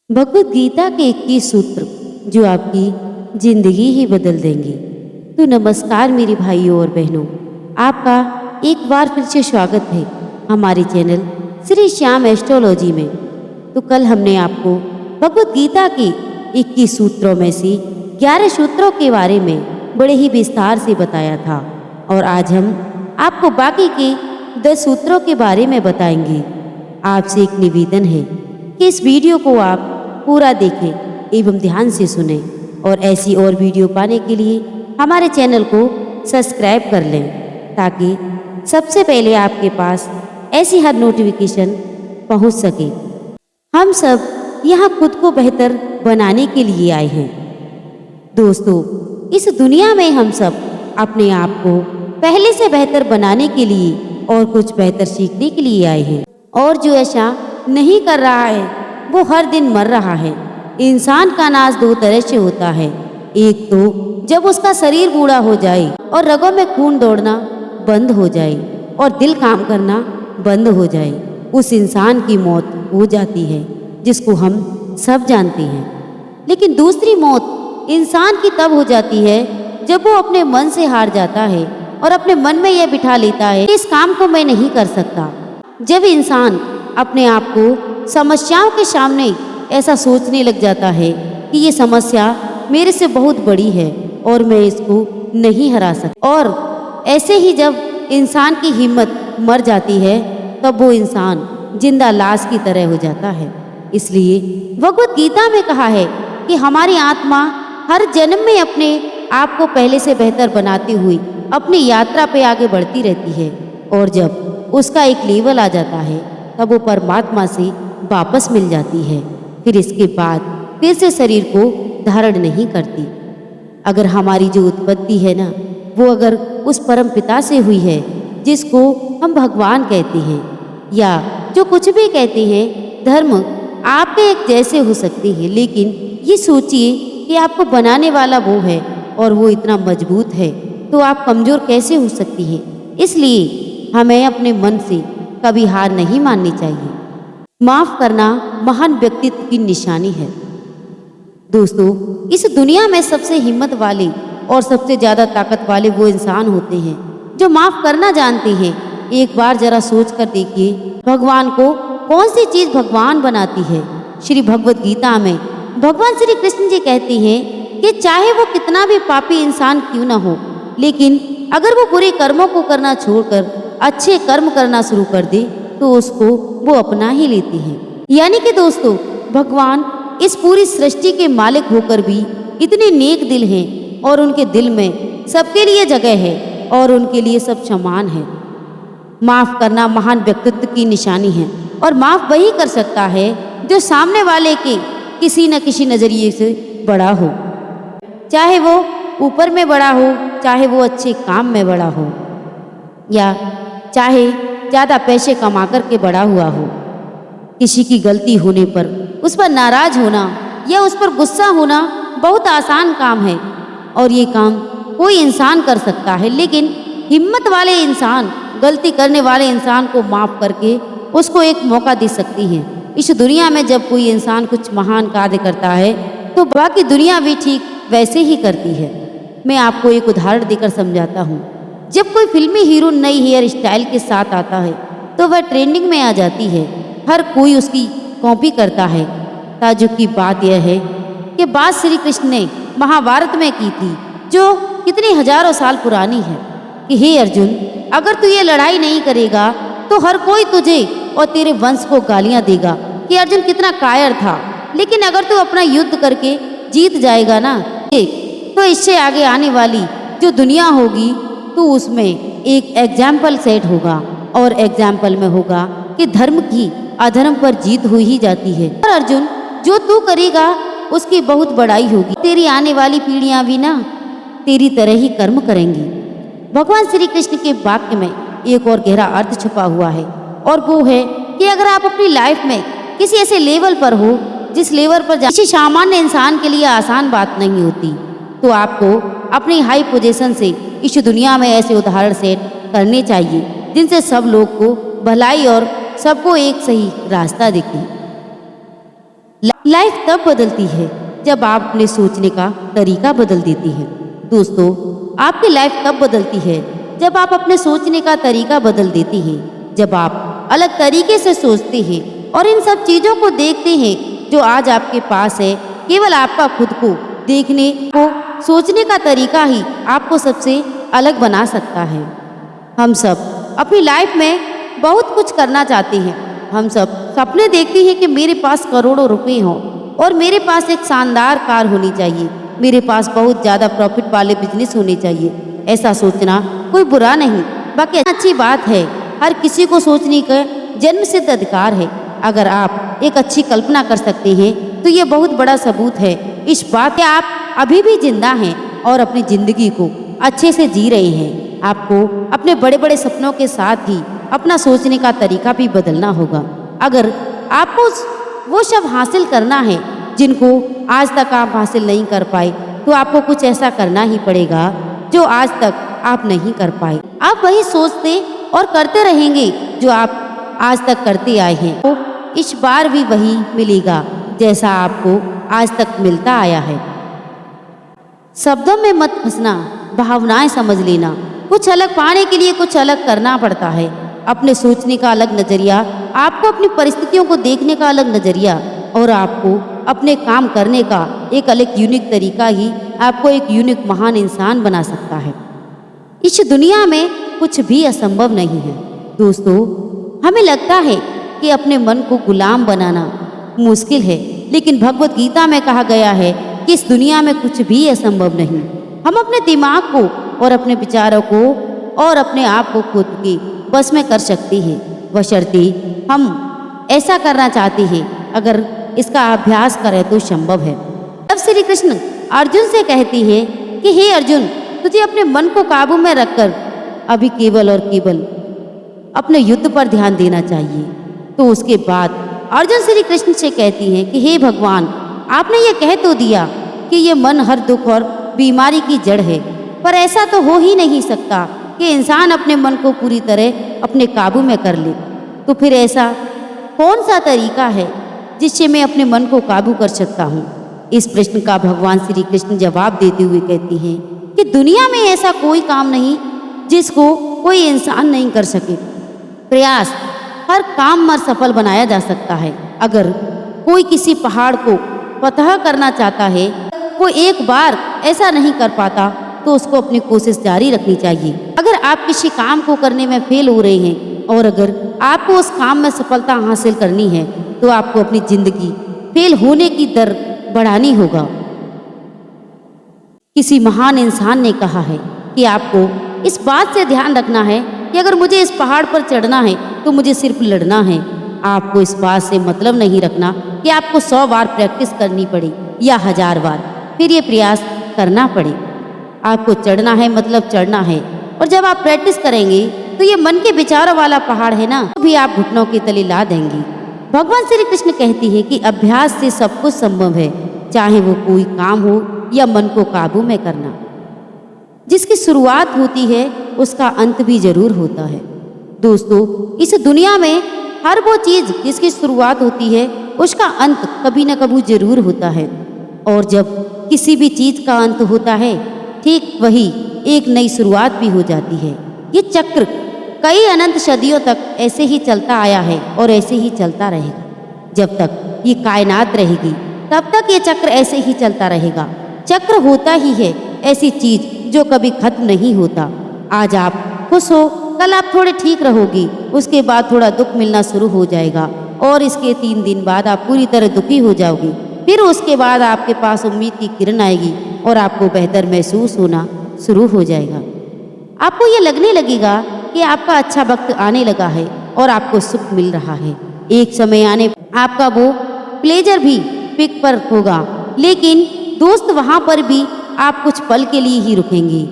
भगवत गीता के 21 सूत्र जो आपकी जिंदगी ही बदल देंगे। तो नमस्कार मेरे भाइयों और बहनों, आपका एक बार फिर से स्वागत है हमारे चैनल श्री श्याम एस्ट्रोलॉजी में। तो कल हमने आपको भगवत गीता के 21 सूत्रों में से 11 सूत्रों के बारे में बड़े ही विस्तार से बताया था और आज हम आपको बाकी के 10 सूत्रों के बारे में बताएंगे। आपसे एक निवेदन है कि इस वीडियो को आप पूरा देखें एवं ध्यान से सुने और ऐसी और वीडियो पाने के लिए हमारे चैनल को सब्सक्राइब कर लें ताकि सबसे पहले आपके पास ऐसी हर नोटिफिकेशन पहुंच सके। हम सब यहाँ खुद को बेहतर बनाने के लिए आए हैं। दोस्तों, इस दुनिया में हम सब अपने आप को पहले से बेहतर बनाने के लिए और कुछ बेहतर सीखने के लिए आए हैं, और जो ऐसा नहीं कर रहा है वो हर दिन मर रहा है। इंसान का नाश दो तरह से होता है, एक तो जब उसका शरीर बूढ़ा हो जाए और रगों में खून दौड़ना बंद हो जाए और दिल काम करना बंद हो जाए, उस इंसान की मौत हो जाती है जिसको हम सब जानते हैं। लेकिन दूसरी मौत इंसान की तब हो जाती है जब वो अपने मन से हार जाता है और अपने मन में यह बिठा लेता है कि इस काम को मैं नहीं कर सकता। जब इंसान अपने आप को समस्याओं के सामने ऐसा सोचने लग जाता है कि ये समस्या मेरे से बहुत बड़ी है और मैं इसको नहीं हरा सकता, और ऐसे ही जब इंसान की हिम्मत मर जाती है तब वो इंसान जिंदा लाश की तरह हो जाता है। इसलिए भगवत गीता में कहा है कि हमारी आत्मा हर जन्म में अपने आप को पहले से बेहतर बनाती हुई अपनी यात्रा पे आगे बढ़ती रहती है, और जब उसका एक लेवल आ जाता है तब वो परमात्मा से वापस मिल जाती है। फिर इसके बाद फिर से शरीर को धारण नहीं करती। अगर हमारी जो उत्पत्ति है ना, वो अगर उस परम पिता से हुई है जिसको हम भगवान कहते हैं, या जो कुछ भी कहते हैं, धर्म आपके एक जैसे हो सकते हैं, लेकिन ये सोचिए कि आपको बनाने वाला वो है और वो इतना मजबूत है तो आप कमज़ोर कैसे हो सकती है। इसलिए हमें अपने मन से कभी हार नहीं माननी चाहिए। माफ़ करना महान व्यक्तित्व की निशानी है। दोस्तों, इस दुनिया में सबसे हिम्मत वाले और सबसे ज़्यादा ताकत वाले वो इंसान होते हैं जो माफ़ करना जानते हैं। एक बार जरा सोच कर देखिए, भगवान को कौन सी चीज़ भगवान बनाती है। श्री भगवत गीता में भगवान श्री कृष्ण जी कहते हैं कि चाहे वो कितना भी पापी इंसान क्यों ना हो, लेकिन अगर वो बुरे कर्मों को करना छोड़कर अच्छे कर्म करना शुरू कर दे तो उसको वो अपना ही लेती हैं। यानी कि दोस्तों, भगवान इस पूरी सृष्टि के मालिक होकर भी इतने नेक दिल हैं और उनके दिल में सबके लिए जगह है और उनके लिए सब समान है। माफ़ करना महान व्यक्तित्व की निशानी है, और माफ़ वही कर सकता है जो सामने वाले के किसी न किसी नज़रिए से बड़ा हो, चाहे वो ऊपर में बड़ा हो, चाहे वो अच्छे काम में बड़ा हो, या चाहे ज़्यादा पैसे कमा कर के बड़ा हुआ हो। किसी की गलती होने पर उस पर नाराज़ होना या उस पर गुस्सा होना बहुत आसान काम है और ये काम कोई इंसान कर सकता है, लेकिन हिम्मत वाले इंसान गलती करने वाले इंसान को माफ़ करके उसको एक मौका दे सकती हैं। इस दुनिया में जब कोई इंसान कुछ महान कार्य करता है तो बाकी दुनिया भी ठीक वैसे ही करती है। मैं आपको एक उदाहरण देकर समझाता हूँ। जब कोई फिल्मी हीरो नई हेयर स्टाइल के साथ आता है तो वह ट्रेंडिंग में आ जाती है, हर कोई उसकी कॉपी करता है। ताज्जुब की बात यह है कि बात श्री कृष्ण ने महाभारत में की थी, जो कितनी हजारों साल पुरानी है, कि हे अर्जुन, अगर तू ये लड़ाई नहीं करेगा तो हर कोई तुझे और तेरे वंश को गालियां देगा कि अर्जुन कितना कायर था, लेकिन अगर तू अपना युद्ध करके जीत जाएगा ना, तो इससे आगे आने वाली जो दुनिया होगी तो उसमें एक एग्जाम्पल सेट होगा, और एग्जाम्पल में होगा कि धर्म की अधर्म पर जीत हुई ही जाती है। और अर्जुन, जो तू करेगा उसकी बहुत बड़ाई होगी, तेरी आने वाली पीढ़ियां भी ना तेरी तरह ही कर्म करेंगी। भगवान श्री कृष्ण के वाक्य में एक और गहरा अर्थ छुपा हुआ है, और वो है कि अगर आप अपनी लाइफ में किसी ऐसे लेवल पर हो जिस लेवल पर किसी सामान्य इंसान के लिए आसान बात नहीं होती, तो आपको अपनी हाई पोजीशन से इस दुनिया में ऐसे उदाहरण सेट करने चाहिए जिनसे सब लोग को भलाई और सबको एक सही रास्ता दिखे। लाइफ तब बदलती है जब आप अपने सोचने का तरीका बदल देती हैं। दोस्तों, आपकी लाइफ तब बदलती है जब आप अपने सोचने का तरीका बदल देती हैं, जब आप अलग तरीके से सोचते हैं और इन सब चीज़ों को देखते हैं जो आज आपके पास है। केवल आपका खुद को देखने को सोचने का तरीका ही आपको सबसे अलग बना सकता है। हम सब अपनी लाइफ में बहुत कुछ करना चाहते हैं। हम सब सपने देखते हैं कि मेरे पास करोड़ों रुपए हों और मेरे पास एक शानदार कार होनी चाहिए, मेरे पास बहुत ज़्यादा प्रॉफिट वाले बिजनेस होने चाहिए। ऐसा सोचना कोई बुरा नहीं, बल्कि अच्छी बात है। हर किसी को सोचने का जन्मसिद्ध अधिकार है। अगर आप एक अच्छी कल्पना कर सकते हैं तो ये बहुत बड़ा सबूत है इस बात कि आप अभी भी जिंदा हैं और अपनी ज़िंदगी को अच्छे से जी रहे हैं। आपको अपने बड़े बड़े सपनों के साथ ही अपना सोचने का तरीका भी बदलना होगा। अगर आपको वो सब हासिल करना है जिनको आज तक आप हासिल नहीं कर पाए, तो आपको कुछ ऐसा करना ही पड़ेगा जो आज तक आप नहीं कर पाए। आप वही सोचते और करते रहेंगे जो आप आज तक करते आए हैं, तो इस बार भी वही मिलेगा जैसा आपको आज तक मिलता आया है। शब्दों में मत फंसना, भावनाएं समझ लेना। कुछ अलग पाने के लिए कुछ अलग करना पड़ता है। अपने सोचने का अलग नज़रिया, आपको अपनी परिस्थितियों को देखने का अलग नज़रिया और आपको अपने काम करने का एक अलग यूनिक तरीका ही आपको एक यूनिक महान इंसान बना सकता है। इस दुनिया में कुछ भी असंभव नहीं है। दोस्तों, हमें लगता है कि अपने मन को गुलाम बनाना मुश्किल है, लेकिन भगवत गीता में कहा गया है कि इस दुनिया में कुछ भी असंभव नहीं। हम अपने दिमाग को और अपने विचारों को और अपने आप को खुद के बस में कर सकते हैं, बशर्ते हम ऐसा करना चाहते हैं। अगर इसका अभ्यास करें तो संभव है। तब श्री कृष्ण अर्जुन से कहती है कि हे अर्जुन, तुझे अपने मन को काबू में रखकर अभी केवल और केवल अपने युद्ध पर ध्यान देना चाहिए। तो उसके बाद अर्जुन श्री कृष्ण से कहती हैं कि हे भगवान, आपने ये कह तो दिया कि ये मन हर दुख और बीमारी की जड़ है, पर ऐसा तो हो ही नहीं सकता कि इंसान अपने मन को पूरी तरह अपने काबू में कर ले। तो फिर ऐसा कौन सा तरीका है जिससे मैं अपने मन को काबू कर सकता हूँ? इस प्रश्न का भगवान श्री कृष्ण जवाब देते हुए कहती हैं कि दुनिया में ऐसा कोई काम नहीं जिसको कोई इंसान नहीं कर सके। प्रयास हर काम में सफल बनाया जा सकता है। अगर कोई किसी पहाड़ को फतह करना चाहता है, वो एक बार ऐसा नहीं कर पाता तो उसको अपनी कोशिश जारी रखनी चाहिए। अगर आप किसी काम को करने में फेल हो रहे हैं और अगर आपको उस काम में सफलता हासिल करनी है, तो आपको अपनी जिंदगी फेल होने की दर बढ़ानी होगा। किसी महान इंसान ने कहा है कि आपको इस बात से ध्यान रखना है कि अगर मुझे इस पहाड़ पर चढ़ना है तो मुझे सिर्फ लड़ना है। आपको इस बात से मतलब नहीं रखना कि आपको 100 बार प्रैक्टिस करनी पड़े या 1000 बार, फिर ये प्रयास करना पड़े। आपको चढ़ना है मतलब चढ़ना है, और जब आप प्रैक्टिस करेंगे तो ये मन के विचारों वाला पहाड़ है ना, तो भी आप घुटनों के तले ला देंगे। भगवान श्री कृष्ण कहती है कि अभ्यास से सब कुछ संभव है, चाहे वो कोई काम हो या मन को काबू में करना। जिसकी शुरुआत होती है उसका अंत भी जरूर होता है। दोस्तों, इस दुनिया में हर वो चीज़ जिसकी शुरुआत होती है उसका अंत कभी न कभी जरूर होता है, और जब किसी भी चीज़ का अंत होता है, ठीक वही एक नई शुरुआत भी हो जाती है। ये चक्र कई अनंत सदियों तक ऐसे ही चलता आया है और ऐसे ही चलता रहेगा। जब तक ये कायनात रहेगी तब तक ये चक्र ऐसे ही चलता रहेगा। चक्र होता ही है ऐसी चीज़ जो कभी खत्म नहीं होता। आज आप खुश हो, कल आप थोड़े ठीक रहोगी, उसके बाद थोड़ा दुख मिलना शुरू हो जाएगा और इसके 3 दिन बाद आप पूरी तरह दुखी हो जाओगी। फिर उसके बाद आपके पास उम्मीद की किरण आएगी और आपको बेहतर महसूस होना शुरू हो जाएगा। आपको ये लगने लगेगा कि आपका अच्छा वक्त आने लगा है और आपको सुख मिल रहा है। एक समय आने आपका वो प्लेजर भी पिक पर होगा, लेकिन दोस्त वहाँ पर भी आप कुछ पल के लिए ही रुकेंगे।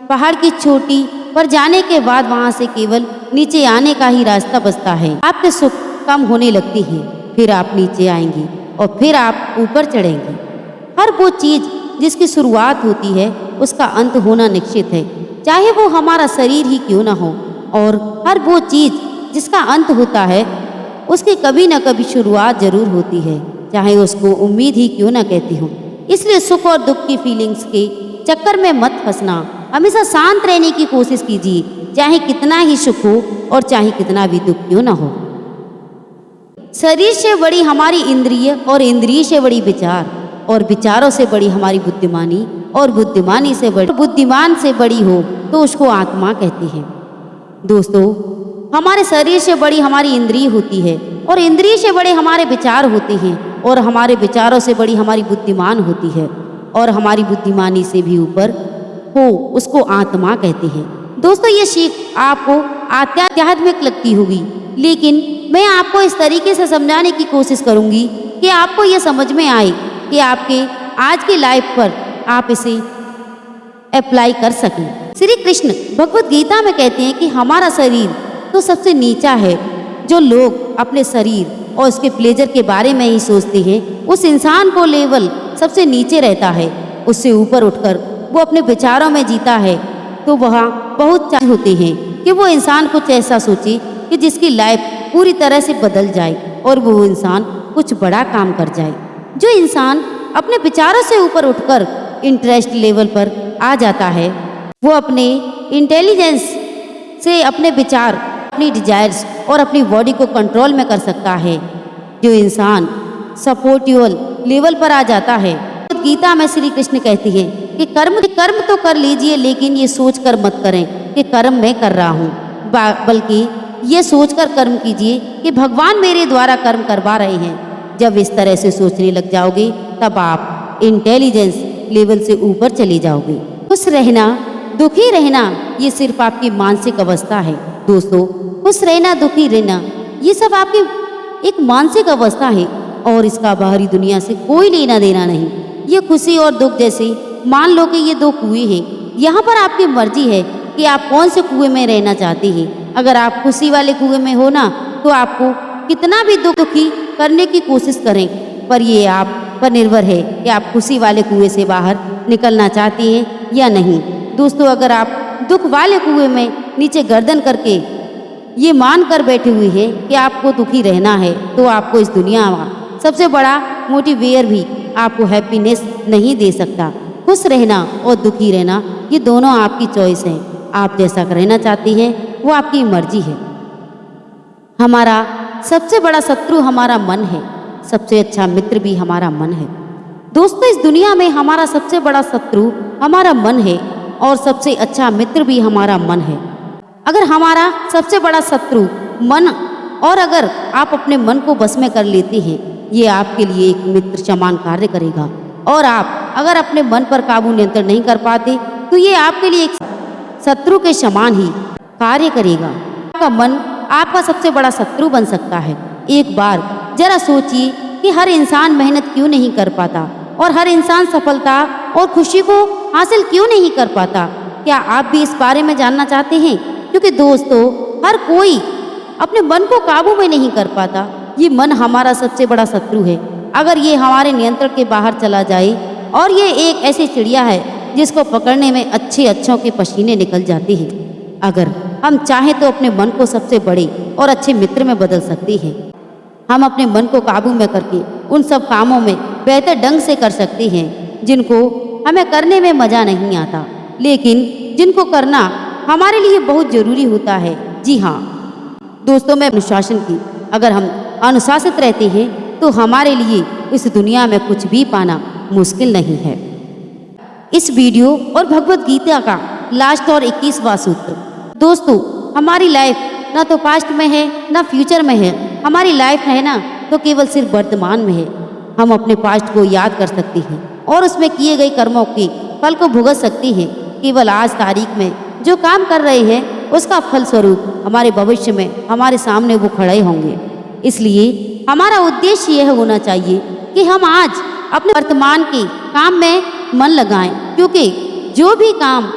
पहाड़ की चोटी पर जाने के बाद वहाँ से केवल नीचे आने का ही रास्ता बचता है। आपके सुख कम होने लगती है, फिर आप नीचे आएंगे और फिर आप ऊपर चढ़ेंगे। हर वो चीज़ जिसकी शुरुआत होती है उसका अंत होना निश्चित है, चाहे वो हमारा शरीर ही क्यों ना हो। और हर वो चीज़ जिसका अंत होता है उसकी कभी न कभी शुरुआत जरूर होती है। चाहे उसको उम्मीद ही क्यों ना कहती हूँ। इसलिए सुख और दुख की फीलिंग्स के चक्कर में मत फंसना। हमेशा शांत रहने की कोशिश कीजिए, चाहे कितना ही सुख हो और चाहे कितना भी दुख क्यों ना हो। शरीर से बड़ी हमारी इंद्रिय और इंद्रिय से बड़ी विचार और विचारों से बड़ी हमारी बुद्धिमानी और बुद्धिमानी से बड़ी बुद्धिमान से बड़ी हो तो उसको आत्मा कहते हैं। दोस्तों, हमारे शरीर से बड़ी हमारी इंद्रिय होती है और इंद्रिय से बड़े हमारे विचार होते हैं और हमारे विचारों से बड़ी हमारी बुद्धिमान होती है और हमारी बुद्धिमानी से भी ऊपर हो उसको आत्मा कहते हैं। दोस्तों, ये सीख आपको आध्यात्मिक लगती होगी, लेकिन मैं आपको इस तरीके से समझाने की कोशिश करूंगी कि आपको ये समझ में आए कि आपके आज की लाइफ पर आप इसे अप्लाई कर सकें। श्री कृष्ण भगवत गीता में कहते हैं कि हमारा शरीर तो सबसे नीचा है। जो लोग अपने शरीर और उसके प्लेजर के बारे में ही सोचते हैं, उस इंसान को लेवल सबसे नीचे रहता है। उससे ऊपर उठकर वो अपने विचारों में जीता है तो वहाँ बहुत चाहे होते हैं कि वो इंसान कुछ ऐसा सोचे कि जिसकी लाइफ पूरी तरह से बदल जाए और वो इंसान कुछ बड़ा काम कर जाए। जो इंसान अपने विचारों से ऊपर उठकर इंटरेस्ट लेवल पर आ जाता है, वो अपने इंटेलिजेंस से अपने विचार, अपनी डिजायर्स और अपनी बॉडी को कंट्रोल में कर सकता है। जो इंसान सपोर्टिवल लेवल पर आ जाता है, गीता में श्री कृष्ण कहती है कि कर्म तो कर लीजिए, लेकिन ये सोचकर मत करें कि कर्म मैं कर रहा हूँ, बल्कि ये सोचकर कर्म कीजिए कि भगवान मेरे द्वारा कर्म करवा रहे हैं। जब इस तरह से सोचने लग जाओगे तब आप इंटेलिजेंस लेवल से ऊपर चले जाओगे। खुश रहना, दुखी रहना, ये सिर्फ आपकी मानसिक अवस्था है। दोस्तों, खुश रहना, दुखी रहना, ये सब आपकी एक मानसिक अवस्था है और इसका बाहरी दुनिया से कोई लेना देना नहीं। ये खुशी और दुख जैसे मान लो कि ये दो कुएं हैं, यहाँ पर आपकी मर्जी है कि आप कौन से कुएं में रहना चाहते हैं। अगर आप खुशी वाले कुएं में हो ना, तो आपको कितना भी दुखी करने की कोशिश करें, पर ये आप पर निर्भर है कि आप खुशी वाले कुएं से बाहर निकलना चाहते हैं या नहीं। दोस्तों, अगर आप दुख वाले कुएं में नीचे गर्दन करके ये मान कर बैठे हुए हैं कि आपको दुखी रहना है, तो आपको इस दुनिया में सबसे बड़ा मोटिवेयर भी आपको हैप्पीनेस नहीं दे सकता। खुश रहना और दुखी रहना, ये दोनों आपकी चॉइस है। आप जैसा रहना चाहती हैं वो आपकी मर्जी है। हमारा सबसे बड़ा शत्रु हमारा मन है, सबसे अच्छा मित्र भी हमारा मन है। दोस्तों, इस दुनिया में हमारा सबसे बड़ा शत्रु हमारा मन है और सबसे अच्छा मित्र भी हमारा मन है। अगर हमारा सबसे बड़ा शत्रु मन, और अगर आप अपने मन को बस में कर लेते हैं, ये आपके लिए एक मित्र समान कार्य करेगा। और आप अगर अपने मन पर काबू नियंत्रण नहीं कर पाते, तो ये आपके लिए एक शत्रु के समान ही कार्य करेगा। आपका मन आपका सबसे बड़ा शत्रु बन सकता है। एक बार जरा सोचिए कि हर इंसान मेहनत क्यों नहीं कर पाता और हर इंसान सफलता और खुशी को हासिल क्यों नहीं कर पाता। क्या आप भी इस बारे में जानना चाहते हैं? क्योंकि दोस्तों, हर कोई अपने मन को काबू में नहीं कर पाता। ये मन हमारा सबसे बड़ा शत्रु है। अगर ये हमारे नियंत्रण के बाहर चला जाए, और ये एक ऐसी चिड़िया है जिसको पकड़ने में अच्छों के पसीने निकल जाते हैं। अगर हम चाहें तो अपने मन को सबसे बड़े और अच्छे मित्र में बदल सकते हैं। हम अपने मन को काबू में करके उन सब कामों में बेहतर ढंग से कर सकते हैं जिनको हमें करने में मज़ा नहीं आता, लेकिन जिनको करना हमारे लिए बहुत ज़रूरी होता है। जी हाँ दोस्तों, मैं अनुशासन की, अगर हम अनुशासित रहते हैं तो हमारे लिए इस दुनिया में कुछ भी पाना मुश्किल नहीं है। इस वीडियो और भगवत गीता का लास्ट और 21वां सूत्र। दोस्तों, हमारी लाइफ ना तो पास्ट में है ना फ्यूचर में है। हमारी लाइफ है ना तो केवल सिर्फ वर्तमान में है। हम अपने पास्ट को याद कर सकते हैं और उसमें किए गए कर्मों के फल को भुगत सकते हैं। केवल आज तारीख में जो काम कर रहे हैं उसका फल स्वरूप हमारे भविष्य में हमारे सामने वो खड़े होंगे। इसलिए हमारा उद्देश्य यह होना चाहिए कि हम आज अपने वर्तमान के काम में मन लगाएं, क्योंकि जो भी काम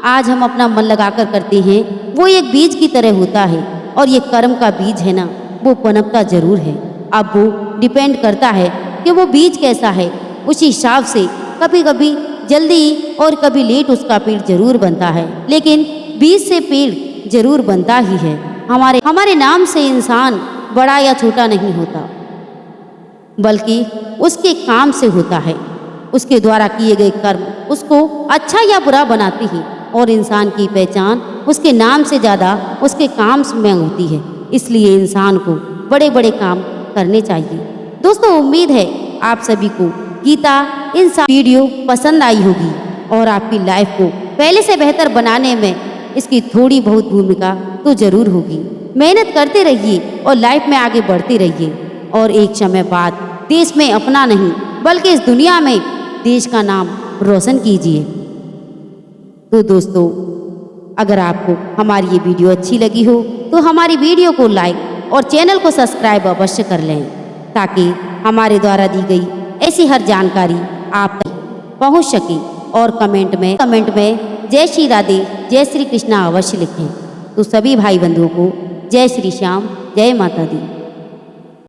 आज हम अपना मन लगाकर करते हैं वो एक बीज की तरह होता है, और ये कर्म का बीज है ना, वो पनपता जरूर है। अब वो डिपेंड करता है कि वो बीज कैसा है। उसी हिसाब से कभी कभी जल्दी और कभी लेट उसका पेड़ जरूर बनता है, लेकिन बीज से पेड़ जरूर बनता ही है। हमारे नाम से इंसान बड़ा या छोटा नहीं होता। बल्कि उसके काम से होता है। उसके द्वारा किए गए कर्म उसको अच्छा या बुरा बनाते हैं और इंसान की पहचान उसके नाम से ज़्यादा उसके काम में होती है। इसलिए इंसान को बड़े बड़े काम करने चाहिए। दोस्तों, उम्मीद है आप सभी को गीता इंसान वीडियो पसंद आई होगी और आपकी लाइफ को पहले से बेहतर बनाने में इसकी थोड़ी बहुत भूमिका तो जरूर होगी। मेहनत करते रहिए और लाइफ में आगे बढ़ते रहिए और एक समय बाद देश में अपना नहीं बल्कि इस दुनिया में देश का नाम रोशन कीजिए। तो दोस्तों, अगर आपको हमारी ये वीडियो अच्छी लगी हो तो हमारी वीडियो को लाइक और चैनल को सब्सक्राइब अवश्य कर लें ताकि हमारे द्वारा दी गई ऐसी हर जानकारी आप तक पहुंच सके। और कमेंट में जय श्री राधे जय श्री कृष्णा अवश्य लिखें। तो सभी भाई बंधुओं को जय श्री श्याम, जय माता दी।